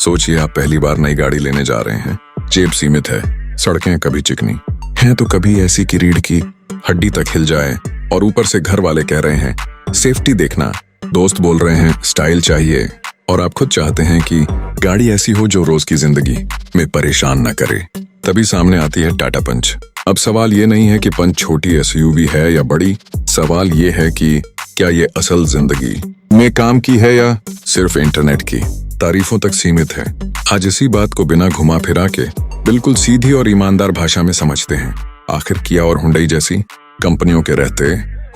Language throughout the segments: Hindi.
सोचिए आप पहली बार नई गाड़ी लेने जा रहे हैं। जेब सीमित है, सड़कें कभी चिकनी हैं तो कभी ऐसी कि रीढ़ की हड्डी तक हिल जाए, और ऊपर से घर वाले कह रहे हैं सेफ्टी देखना, दोस्त बोल रहे हैं स्टाइल चाहिए, और आप खुद चाहते हैं कि गाड़ी ऐसी हो जो रोज की जिंदगी में परेशान न करे। तभी सामने आती है टाटा पंच। अब सवाल ये नहीं है कि पंच छोटी एसयूवी है या बड़ी, सवाल ये है कि क्या ये असल जिंदगी में काम की है या सिर्फ इंटरनेट की तारीफों तक सीमित है। आज इसी बात को बिना घुमा फिरा के बिल्कुल सीधी और ईमानदार भाषा में समझते हैं। आखिर किया और हुंडई जैसी कंपनियों के रहते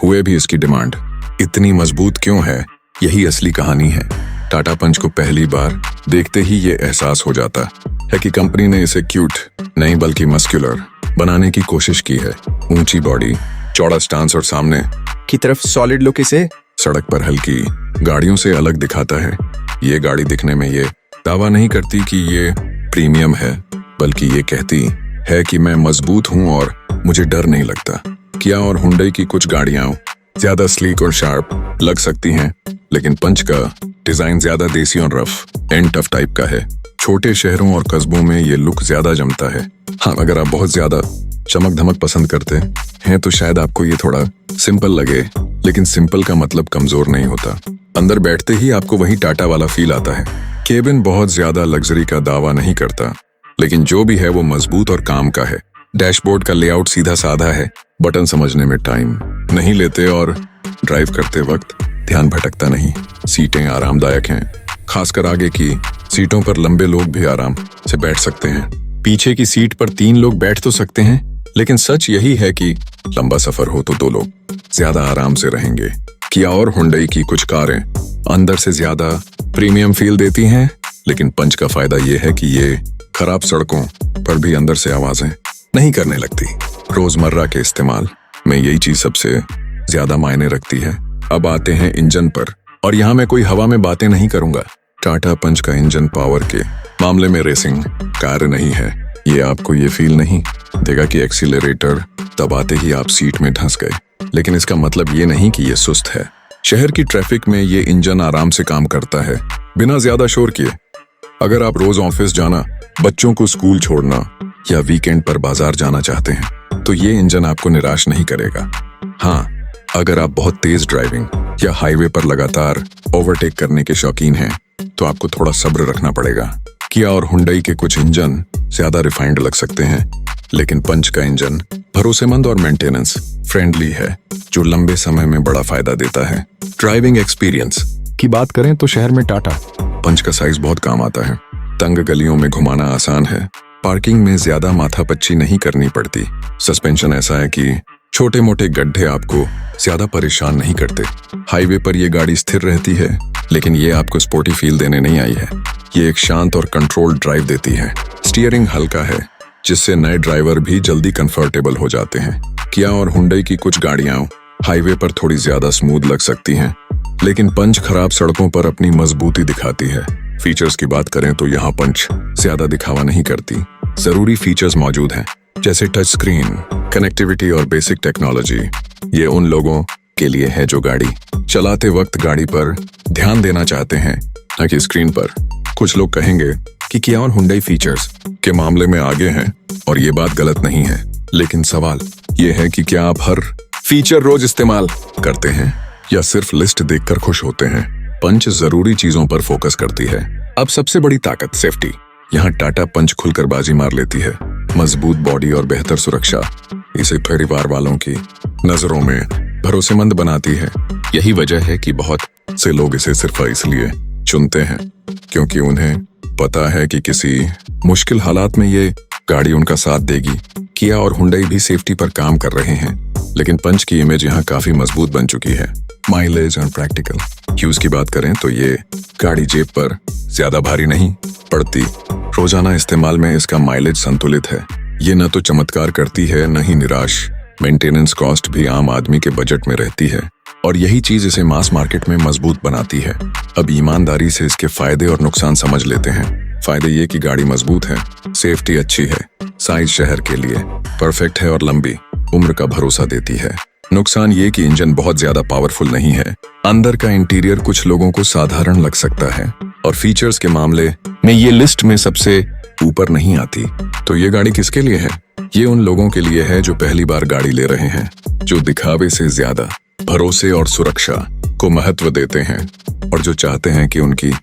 हुए भी इसकी डिमांड इतनी मजबूत क्यों है, यही असली कहानी है। टाटा पंच को पहली बार देखते ही ये एहसास हो जाता है कि कंपनी ने इसे क्यूट नहीं बल्कि मस्कुलर बनाने की कोशिश की है। ऊंची बॉडी, चौड़ा स्टांस और सामने की तरफ सॉलिड लुक इसे सड़क पर हल्की गाड़ियों से अलग दिखाता है। ये गाड़ी दिखने में ये दावा नहीं करती कि ये प्रीमियम है, बल्कि ये कहती है कि मैं मजबूत हूं और मुझे डर नहीं लगता। किया और हुंडई की कुछ गाड़ियां ज्यादा स्लीक और शार्प लग सकती हैं, लेकिन पंच का डिजाइन ज्यादा देसी और रफ एंड टफ टाइप का है। छोटे शहरों और कस्बों में ये लुक ज्यादा जमता है। हाँ, अगर आप बहुत ज्यादा चमक धमक पसंद करते हैं तो शायद आपको ये थोड़ा सिंपल लगे, लेकिन सिंपल का मतलब कमजोर नहीं होता। अंदर बैठते ही आपको वही टाटा वाला फील आता है। केबिन बहुत ज्यादा लग्जरी का दावा नहीं करता, लेकिन जो भी है वो मजबूत और काम का है। डैशबोर्ड का लेआउट सीधा साधा है, बटन समझने में टाइम नहीं लेते और ड्राइव करते वक्त ध्यान भटकता नहीं। सीटें आरामदायक हैं, खासकर आगे की सीटों पर लंबे लोग भी आराम से बैठ सकते हैं। पीछे की सीट पर 3 लोग बैठ तो सकते हैं, लेकिन सच यही है कि लंबा सफर हो तो 2 लोग ज्यादा आराम से रहेंगे। किया और हुंडई की कुछ कारें अंदर से ज्यादा प्रीमियम फील देती हैं, लेकिन पंच का फायदा ये है कि ये खराब सड़कों पर भी अंदर से आवाजें नहीं करने लगती। रोजमर्रा के इस्तेमाल में यही चीज सबसे ज्यादा मायने रखती है। अब आते हैं इंजन पर, और यहाँ मैं कोई हवा में बातें नहीं करूंगा। टाटा पंच का इंजन पावर के मामले में रेसिंग कार नहीं है। ये आपको ये फील नहीं देगा कि एक्सीलरेटर दबाते ही आप सीट में धंस गए, लेकिन इसका मतलब ये नहीं कि ये सुस्त है। शहर की ट्रैफिक में ये इंजन आराम से काम करता है, बिना ज्यादा शोर किए। अगर आप रोज ऑफिस जाना, बच्चों को स्कूल छोड़ना या वीकेंड पर बाजार जाना चाहते हैं तो ये इंजन आपको निराश नहीं करेगा। हाँ, अगर आप बहुत तेज ड्राइविंग या हाईवे पर लगातार ओवरटेक करने के शौकीन हैं तो आपको थोड़ा सब्र रखना पड़ेगा। किया और हुंडई के कुछ इंजन ज्यादा रिफाइंड लग सकते हैं, लेकिन पंच का इंजन भरोसेमंद और मेंटेनेंस फ्रेंडली है, जो लंबे समय में बड़ा फायदा देता है। ड्राइविंग एक्सपीरियंस की बात करें तो शहर में टाटा पंच का साइज बहुत काम आता है। तंग गलियों में घुमाना आसान है, पार्किंग में ज्यादा माथापच्ची नहीं करनी पड़ती। सस्पेंशन ऐसा है कि छोटे मोटे गड्ढे आपको ज्यादा परेशान नहीं करते। हाईवे पर ये गाड़ी स्थिर रहती है, लेकिन ये आपको स्पोर्टी फील देने नहीं आई है। ये एक शांत और कंट्रोल्ड ड्राइव देती है। स्टीयरिंग हल्का है, जिससे नए ड्राइवर भी जल्दी कंफर्टेबल हो जाते हैं। किया और हुंडई की कुछ गाड़ियां हाईवे पर थोड़ी ज्यादा स्मूथ लग सकती हैं, लेकिन पंच खराब सड़कों पर अपनी मजबूती दिखाती है। फीचर्स की बात करें तो यहाँ पंच ज्यादा दिखावा नहीं करती। जरूरी फीचर्स मौजूद हैं, जैसे टच स्क्रीन, कनेक्टिविटी और बेसिक टेक्नोलॉजी। ये उन लोगों के लिए है जो गाड़ी चलाते वक्त गाड़ी पर ध्यान देना चाहते हैं, न कि स्क्रीन पर। कुछ लोग कहेंगे कि किया और हुंडई फीचर्स के मामले में आगे हैं, और ये बात गलत नहीं है, लेकिन सवाल ये है कि क्या आप हर फीचर रोज इस्तेमाल करते हैं या सिर्फ लिस्ट देखकर खुश होते हैं। पंच जरूरी चीजों पर फोकस करती है। अब सबसे बड़ी ताकत सेफ्टी। यहाँ टाटा पंच खुलकर बाजी मार लेती है। मजबूत बॉडी और बेहतर सुरक्षा इसे परिवार वालों की नजरों में भरोसेमंद बनाती है। यही वजह है कि बहुत से लोग इसे सिर्फ इसलिए चुनते हैं क्योंकि उन्हें पता है कि किसी मुश्किल हालात में ये गाड़ी उनका साथ देगी। किया और हुंडई भी सेफ्टी पर काम कर रहे हैं, लेकिन पंच की इमेज यहाँ काफी मजबूत बन चुकी है। माइलेज और प्रैक्टिकल यूज की बात करें तो ये गाड़ी जेब पर ज्यादा भारी नहीं पड़ती। रोजाना इस्तेमाल में इसका माइलेज संतुलित है। ये न तो चमत्कार करती है, न ही निराश। मेंटेनेंस कॉस्ट भी आम आदमी के बजट में रहती है, और यही चीज इसे मास मार्केट में मजबूत बनाती है। अब ईमानदारी से इसके फायदे और नुकसान समझ लेते हैं। फायदे ये कि गाड़ी मजबूत है, सेफ्टी अच्छी है, साइज शहर के लिए परफेक्ट है और लंबी उम्र का भरोसा देती है। नुकसान ये कि इंजन बहुत ज्यादा पावरफुल नहीं है। अंदर का इंटीरियर कुछ लोगों को साधारण लग सकता है और फीचर्स के मामले में ये लिस्ट में सबसे ऊपर नहीं आती। तो ये गाड़ी किसके लिए है? ये उन लोगों के लिए है जो पहली बार गाड़ी ले रहे हैं, जो दिखावे से ज्यादा भरोसे और सुरक्षा को महत्व देते हैं और जो चाहते हैं कि उनकी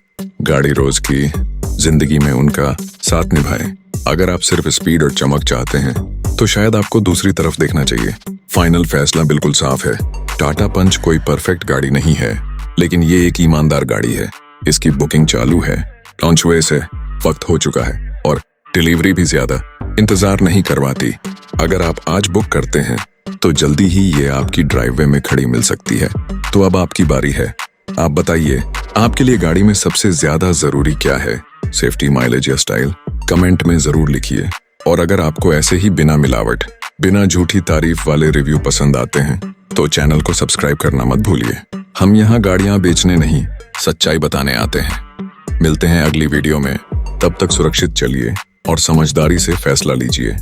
गाड़ी रोज की जिंदगी में उनका साथ निभाए। अगर आप सिर्फ स्पीड और चमक चाहते हैं तो शायद आपको दूसरी तरफ देखना चाहिए। फाइनल फैसला बिल्कुल साफ है। टाटा पंच कोई परफेक्ट गाड़ी नहीं है, लेकिन ये एक ईमानदार गाड़ी है। इसकी बुकिंग चालू है, लॉन्च हुए से वक्त हो चुका है और डिलीवरी भी ज्यादा इंतजार नहीं करवाती। अगर आप आज बुक करते हैं तो जल्दी ही ये आपकी ड्राइववे में खड़ी मिल सकती है। तो अब आपकी बारी है। आप बताइए, आपके लिए गाड़ी में सबसे ज्यादा जरूरी क्या है? सेफ्टी, माइलेज या स्टाइल? कमेंट में जरूर लिखिए। और अगर आपको ऐसे ही बिना मिलावट, बिना झूठी तारीफ वाले रिव्यू पसंद आते हैं तो चैनल को सब्सक्राइब करना मत भूलिए। हम यहाँ गाड़ियाँ बेचने नहीं, सच्चाई बताने आते हैं। मिलते हैं अगली वीडियो में। तब तक सुरक्षित चलिए और समझदारी से फैसला लीजिए।